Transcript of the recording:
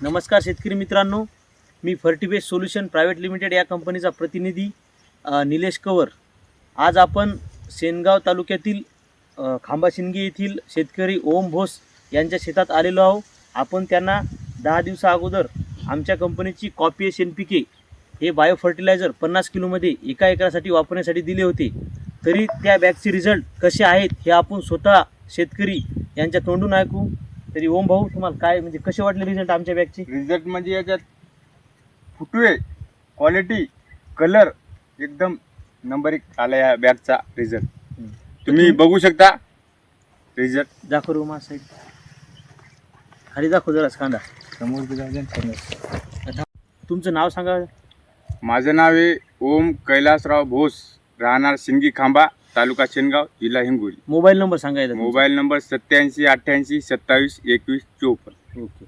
नमस्कार शेतकरी मित्रांनो, मी फर्टिबेस्ट सोल्युशन प्रायव्हेट लिमिटेड या कंपनीचा प्रतिनिधी निलेश कंवर. आज आपण सेनगाव तालुक्यातील खांबाशिंगी येथील शेतकरी ओम भोस यांच्या शेतात आलेलो आहोत. आपण त्यांना 10 दिवसा अगोदर आमच्या कंपनीची कॉपी एस NPK हे बायो फर्टिलायझर 50 किलोमध्ये एका एकरासाठी वापरण्यासाठी दिले होते. तरी त्या बॅगचे रिझल्ट कसे आहेत हे आपण स्वतः शेतकरी यांच्या तोंडून ऐकू. तरी ओम भाऊ, तुम्हाला काय म्हणजे कसे वाटले रिझल्ट आमच्या बॅगचे? रिझल्ट म्हणजे याच्यात फुटवे, क्वालिटी, कलर एकदम नंबर 1 आला या बॅगचा रिझल्ट. तुम्ही बघू शकता रिझल्ट. दाखव रोमा साईड खाली दाखव जरा कांदा. तुमचं नाव सांगा. माझं नाव आहे ओम कैलासराव भोस, राहणार शिंगी खांबा, तालुका शेनगाव, जिल्हा हिंगोली. मोबाईल नंबर सांगायचा. Mobile number 87 88 27 21 54. ओके.